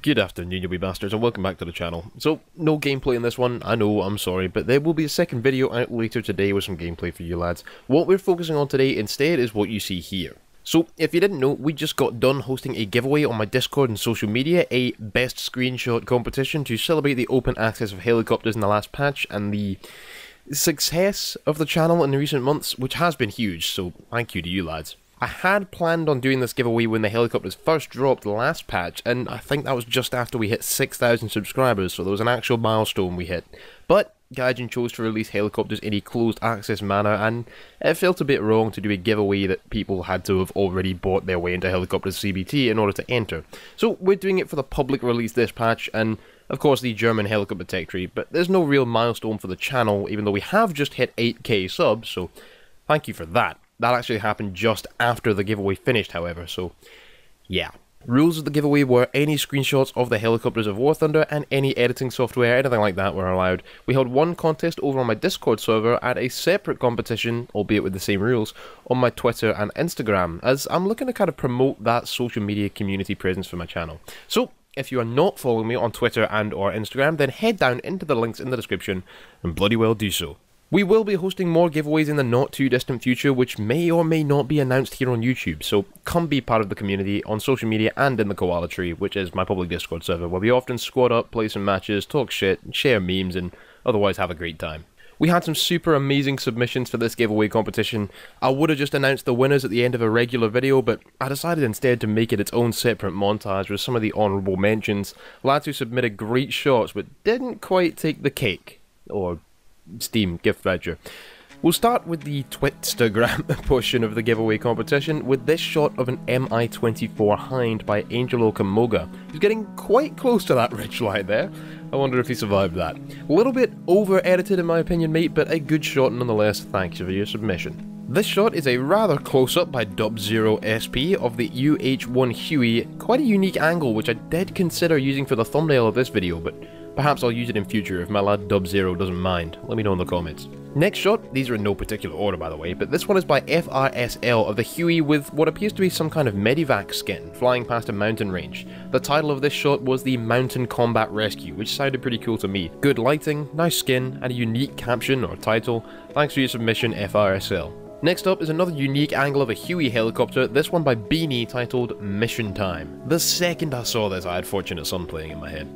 Good afternoon, you wee bastards, and welcome back to the channel. So, no gameplay in this one, I know, I'm sorry, but there will be a second video out later today with some gameplay for you lads. What we're focusing on today instead is what you see here. So, if you didn't know, we just got done hosting a giveaway on my Discord and social media, a best screenshot competition to celebrate the open access of helicopters in the last patch and the success of the channel in the recent months, which has been huge, so thank you to you lads. I had planned on doing this giveaway when the helicopters first dropped the last patch, and I think that was just after we hit 6,000 subscribers, so there was an actual milestone we hit. But Gaijin chose to release helicopters in a closed access manner, and it felt a bit wrong to do a giveaway that people had to have already bought their way into helicopters CBT in order to enter. So we're doing it for the public release this patch, and of course the German helicopter tech tree, but there's no real milestone for the channel, even though we have just hit 8k subs, so thank you for that. That actually happened just after the giveaway finished, however, so yeah. Rules of the giveaway were any screenshots of the helicopters of War Thunder and any editing software, anything like that were allowed. We held one contest over on my Discord server and a separate competition, albeit with the same rules, on my Twitter and Instagram, as I'm looking to kind of promote that social media community presence for my channel. So, if you are not following me on Twitter and or Instagram, then head down into the links in the description and bloody well do so. We will be hosting more giveaways in the not too distant future, which may or may not be announced here on YouTube, so come be part of the community on social media and in the Koala Tree, which is my public Discord server, where we often squad up, play some matches, talk shit, share memes, and otherwise have a great time. We had some super amazing submissions for this giveaway competition. I would have just announced the winners at the end of a regular video, but I decided instead to make it its own separate montage with some of the honourable mentions, lads who submitted great shots but didn't quite take the cake, or Steam gift voucher. We'll start with the Twitstagram portion of the giveaway competition with this shot of an Mi-24 Hind by Angelo Camoga. He's getting quite close to that ridge line there. I wonder if he survived that. A little bit over-edited in my opinion, mate, but a good shot nonetheless. Thanks for your submission. This shot is a rather close-up by Dub0SP of the UH-1 Huey, quite a unique angle which I did consider using for the thumbnail of this video, but perhaps I'll use it in future if my lad Dub0 doesn't mind. Let me know in the comments. Next shot, these are in no particular order by the way, but this one is by FRSL of the Huey with what appears to be some kind of Medivac skin flying past a mountain range. The title of this shot was the Mountain Combat Rescue, which sounded pretty cool to me. Good lighting, nice skin, and a unique caption or title. Thanks for your submission, FRSL. Next up is another unique angle of a Huey helicopter, this one by Beanie, titled Mission Time. The second I saw this, I had Fortunate Son playing in my head.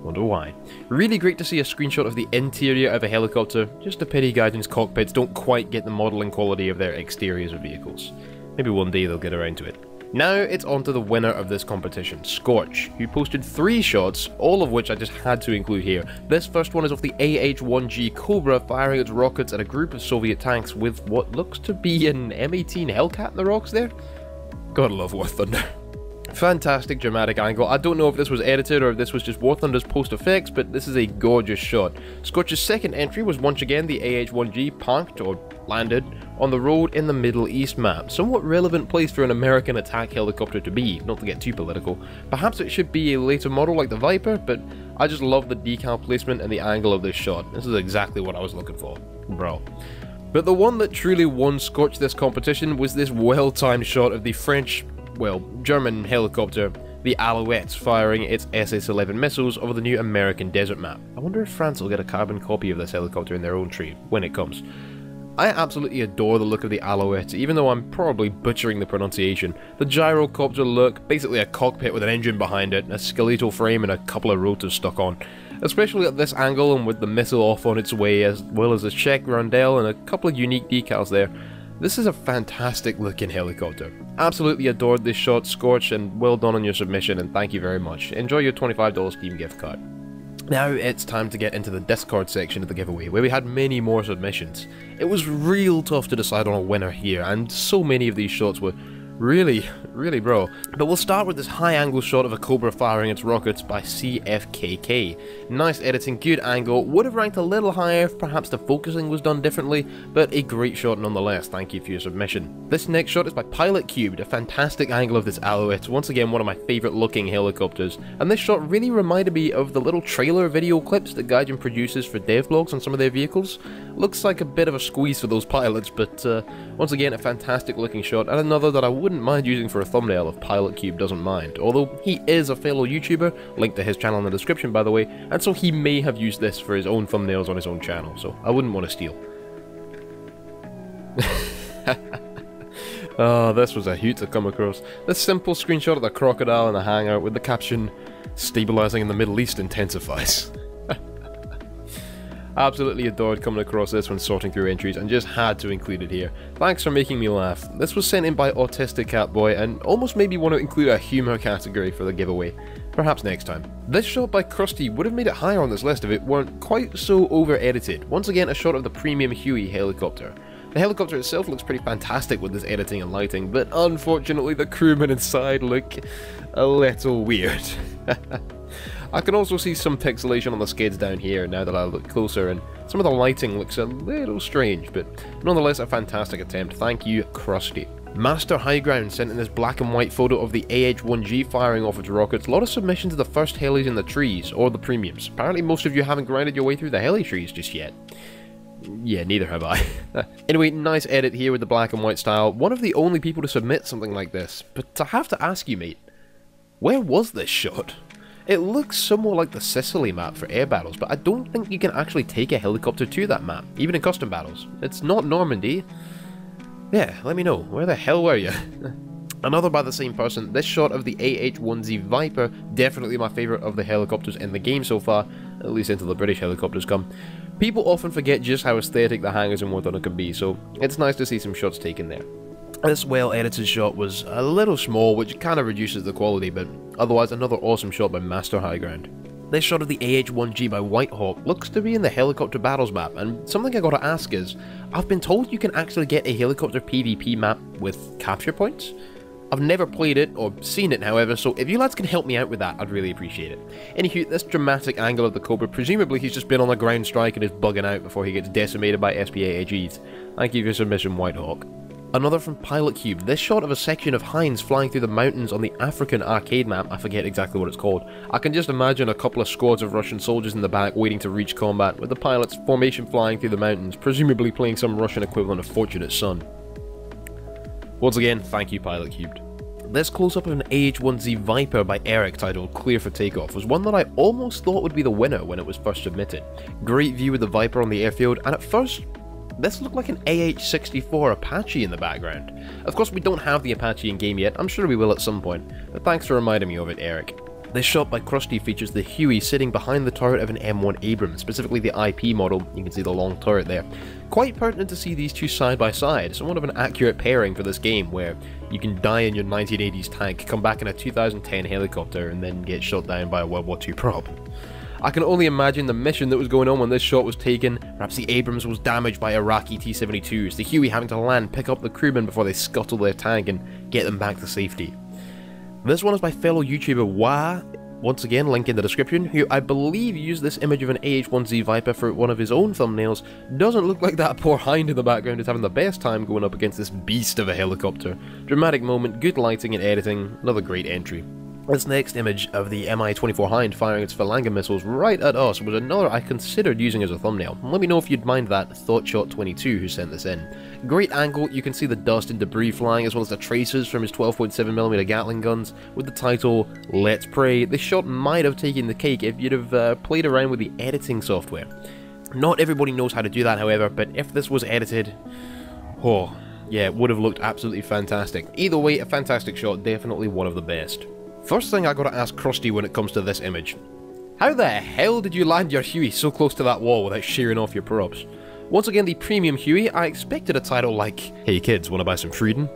Wonder why. Really great to see a screenshot of the interior of a helicopter, just a pity Gaijin's cockpits don't quite get the modelling quality of their exteriors of vehicles. Maybe one day they'll get around to it. Now it's on to the winner of this competition, Scorch, who posted 3 shots, all of which I just had to include here. This first one is of the AH-1G Cobra firing its rockets at a group of Soviet tanks with what looks to be an M18 Hellcat in the rocks there. Gotta love War Thunder. Fantastic dramatic angle. I don't know if this was edited or if this was just War Thunder's post effects, but this is a gorgeous shot. Scorch's second entry was once again the AH-1G parked or landed on the road in the Middle East map. Somewhat relevant place for an American attack helicopter to be, not to get too political. Perhaps it should be a later model like the Viper, but I just love the decal placement and the angle of this shot. This is exactly what I was looking for, bro. But the one that truly won Scorch this competition was this well-timed shot of the French, well, German helicopter, the Alouette, firing its SS-11 missiles over the new American desert map. I wonder if France will get a carbon copy of this helicopter in their own tree when it comes. I absolutely adore the look of the Alouette, even though I'm probably butchering the pronunciation. The gyrocopter look, basically a cockpit with an engine behind it, a skeletal frame and a couple of rotors stuck on. Especially at this angle and with the missile off on its way, as well as a check roundel and a couple of unique decals there. This is a fantastic looking helicopter. Absolutely adored this shot, Scorch, and well done on your submission, and thank you very much. Enjoy your $25 Steam gift card. Now it's time to get into the Discord section of the giveaway, where we had many more submissions. It was real tough to decide on a winner here, and so many of these shots were really bro. But we'll start with this high angle shot of a Cobra firing its rockets by CFKK. Nice editing, good angle, would have ranked a little higher if perhaps the focusing was done differently, but a great shot nonetheless. Thank you for your submission. This next shot is by Pilot Cubed, a fantastic angle of this Alouette, once again one of my favourite looking helicopters, and this shot really reminded me of the little trailer video clips that Gaijin produces for devlogs on some of their vehicles. Looks like a bit of a squeeze for those pilots, but once again a fantastic looking shot, and another that I wouldn't mind using for a thumbnail if Pilot Cube doesn't mind, although he is a fellow YouTuber, link to his channel in the description by the way, and so he may have used this for his own thumbnails on his own channel, so I wouldn't want to steal. Oh, this was a hoot to come across. This simple screenshot of the crocodile in the hangout with the caption, "Stabilizing in the Middle East intensifies." Absolutely adored coming across this when sorting through entries and just had to include it here. Thanks for making me laugh. This was sent in by Autistic Catboy and almost made me want to include a humour category for the giveaway. Perhaps next time. This shot by Krusty would have made it higher on this list if it weren't quite so over-edited. Once again, a shot of the premium Huey helicopter. The helicopter itself looks pretty fantastic with this editing and lighting, but unfortunately the crewmen inside look a little weird. I can also see some pixelation on the skids down here now that I look closer, and some of the lighting looks a little strange, but nonetheless a fantastic attempt. Thank you, Krusty. Master Highground sent in this black and white photo of the AH-1G firing off its rockets. A lot of submissions to the first helis in the trees, or the premiums. Apparently most of you haven't grinded your way through the heli trees just yet. Yeah, neither have I. Anyway, nice edit here with the black and white style. One of the only people to submit something like this. But I have to ask you, mate, where was this shot? It looks somewhat like the Sicily map for air battles, but I don't think you can actually take a helicopter to that map, even in custom battles. It's not Normandy. Yeah, let me know, where the hell were you? Another by the same person, this shot of the AH-1Z Viper, definitely my favourite of the helicopters in the game so far, at least until the British helicopters come. People often forget just how aesthetic the hangars in War Thunder can be, so it's nice to see some shots taken there. This well-edited shot was a little small, which kind of reduces the quality, but otherwise another awesome shot by Master Highground. This shot of the AH-1G by Whitehawk looks to be in the helicopter battles map, and something I gotta ask is, I've been told you can actually get a helicopter PvP map with capture points? I've never played it, or seen it however, so if you lads can help me out with that, I'd really appreciate it. Anywho, this dramatic angle of the Cobra, presumably he's just been on a ground strike and is bugging out before he gets decimated by SPA AGs. Thank you for your submission, Whitehawk. Another from Pilot Cube, this shot of a section of Hinds flying through the mountains on the African arcade map, I forget exactly what it's called. I can just imagine a couple of squads of Russian soldiers in the back waiting to reach combat, with the pilots formation flying through the mountains, presumably playing some Russian equivalent of Fortunate Son. Once again, thank you Pilot Cubed. This close-up of an AH-1Z Viper by Eric titled Clear for Takeoff was one that I almost thought would be the winner when it was first submitted. Great view with the Viper on the airfield, and at first, this looked like an AH-64 Apache in the background. Of course we don't have the Apache in game yet, I'm sure we will at some point, but thanks for reminding me of it, Eric. This shot by Krusty features the Huey sitting behind the turret of an M1 Abrams, specifically the IP model. You can see the long turret there. Quite pertinent to see these two side by side, somewhat of an accurate pairing for this game, where you can die in your 1980s tank, come back in a 2010 helicopter, and then get shot down by a World War II prop. I can only imagine the mission that was going on when this shot was taken. Perhaps the Abrams was damaged by Iraqi T-72s, the Huey having to land, pick up the crewmen before they scuttle their tank and get them back to safety. This one is by fellow YouTuber Wah, once again link in the description, who I believe used this image of an AH-1Z Viper for one of his own thumbnails. Doesn't look like that poor Hind in the background is having the best time going up against this beast of a helicopter. Dramatic moment, good lighting and editing, another great entry. This next image of the Mi-24 Hind firing its Phalange missiles right at us was another I considered using as a thumbnail. Let me know if you'd mind that, ThoughtShot22 who sent this in. Great angle, you can see the dust and debris flying as well as the traces from his 12.7mm Gatling guns with the title, Let's Pray. This shot might have taken the cake if you'd have played around with the editing software. Not everybody knows how to do that however, but if this was edited, oh yeah, it would have looked absolutely fantastic. Either way, a fantastic shot, definitely one of the best. First thing I gotta ask Krusty when it comes to this image. How the hell did you land your Huey so close to that wall without shearing off your props? Once again, the premium Huey, I expected a title like, Hey kids, wanna buy some Frieden?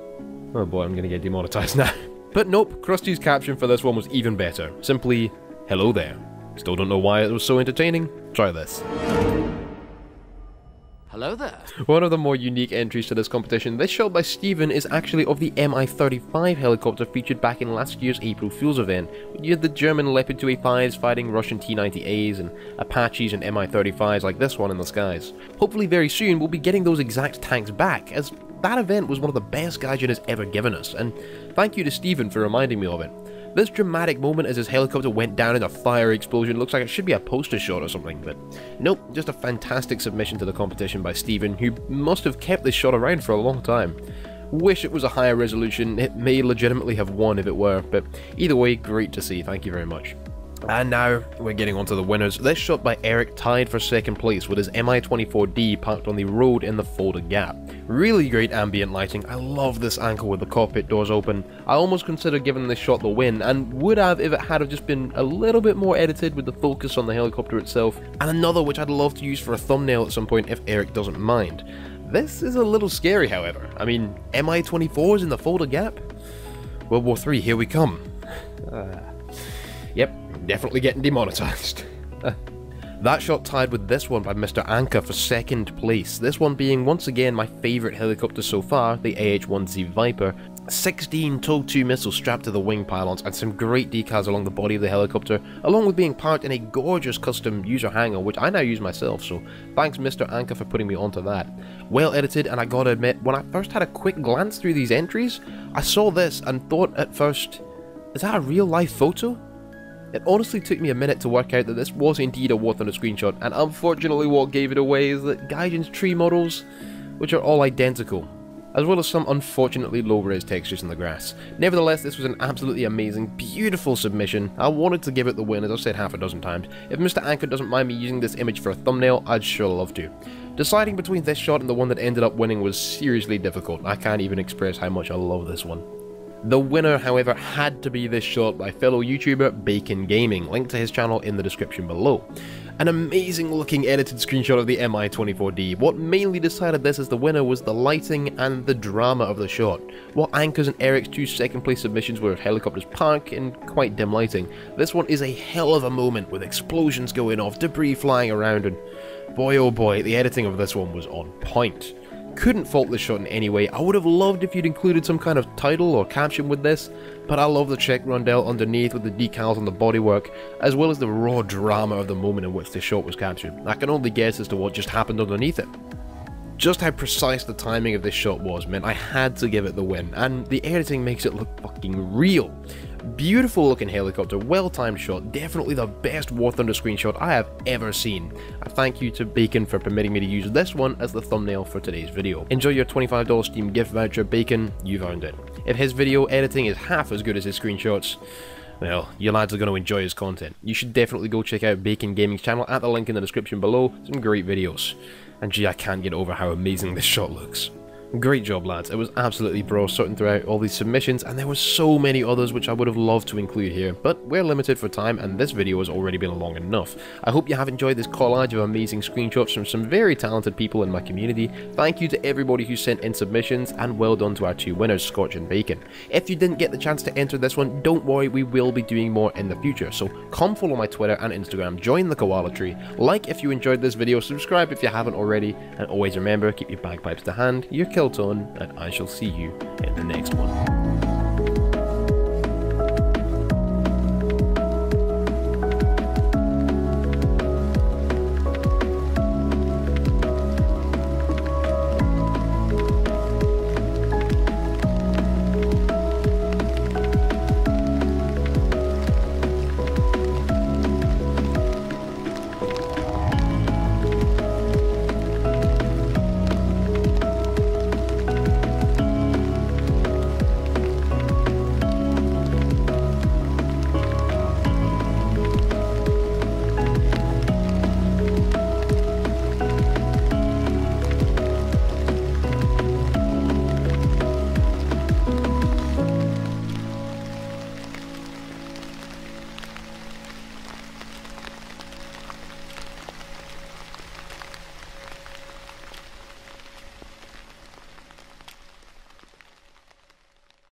Oh boy, I'm gonna get demonetized now. But nope, Krusty's caption for this one was even better. Simply, hello there. Still don't know why it was so entertaining. Try this. Hello there. One of the more unique entries to this competition, this shot by Steven is actually of the Mi-35 helicopter featured back in last year's April Fool's event. You had the German Leopard 2A5s fighting Russian T-90As and Apaches and Mi-35s like this one in the skies. Hopefully very soon we'll be getting those exact tanks back, as that event was one of the best Gaijin has ever given us, and thank you to Steven for reminding me of it. This dramatic moment as his helicopter went down in a fire explosion looks like it should be a poster shot or something, but nope, just a fantastic submission to the competition by Steven, who must have kept this shot around for a long time. Wish it was a higher resolution, it may legitimately have won if it were, but either way, great to see, thank you very much. And now, we're getting on to the winners. This shot by Eric tied for second place with his Mi-24D parked on the road in the Folder Gap. Really great ambient lighting, I love this angle with the cockpit doors open. I almost considered giving this shot the win, and would have if it had just been a little bit more edited with the focus on the helicopter itself, and another which I'd love to use for a thumbnail at some point if Eric doesn't mind. This is a little scary, however. I mean, Mi-24s in the Folder Gap? World War III, here we come. Yep, definitely getting demonetized. That shot tied with this one by Mr. Anka for second place, this one being once again my favourite helicopter so far, the AH-1Z Viper. 16 TOW-2 missiles strapped to the wing pylons and some great decals along the body of the helicopter, along with being parked in a gorgeous custom user hangar which I now use myself, so thanks Mr. Anka for putting me onto that. Well edited, and I gotta admit, when I first had a quick glance through these entries, I saw this and thought at first, is that a real life photo? It honestly took me a minute to work out that this was indeed a War Thunder screenshot, and unfortunately what gave it away is that Gaijin's tree models, which are all identical, as well as some unfortunately low-res textures in the grass. Nevertheless, this was an absolutely amazing, beautiful submission. I wanted to give it the win, as I've said half a dozen times. If Mr. Anchor doesn't mind me using this image for a thumbnail, I'd sure love to. Deciding between this shot and the one that ended up winning was seriously difficult. I can't even express how much I love this one. The winner, however, had to be this shot by fellow YouTuber Bacon Gaming, linked to his channel in the description below. An amazing looking edited screenshot of the Mi-24D. What mainly decided this as the winner was the lighting and the drama of the shot. While Anka's and Eric's two second place submissions were of helicopters park in quite dim lighting, this one is a hell of a moment with explosions going off, debris flying around, and boy oh boy, the editing of this one was on point. Couldn't fault this shot in any way. I would have loved if you'd included some kind of title or caption with this, but I love the check rondelle underneath with the decals on the bodywork, as well as the raw drama of the moment in which this shot was captured. I can only guess as to what just happened underneath it. Just how precise the timing of this shot was meant I had to give it the win, and the editing makes it look fucking real. Beautiful looking helicopter, well timed shot, definitely the best War Thunder screenshot I have ever seen. A thank you to Bacon for permitting me to use this one as the thumbnail for today's video. Enjoy your $25 Steam gift voucher, Bacon, you've earned it. If his video editing is half as good as his screenshots, well, you lads are going to enjoy his content. You should definitely go check out Bacon Gaming's channel at the link in the description below, some great videos. And gee, I can't get over how amazing this shot looks. Great job lads, it was absolutely bro sorting throughout all these submissions, and there were so many others which I would have loved to include here, but we're limited for time and this video has already been long enough. I hope you have enjoyed this collage of amazing screenshots from some very talented people in my community. Thank you to everybody who sent in submissions, and well done to our two winners, Scotch and Bacon. If you didn't get the chance to enter this one, don't worry, we will be doing more in the future, so come follow my Twitter and Instagram, join the koala tree, like if you enjoyed this video, subscribe if you haven't already, and always remember, keep your bagpipes to hand, your kill tone, and I shall see you in the next one.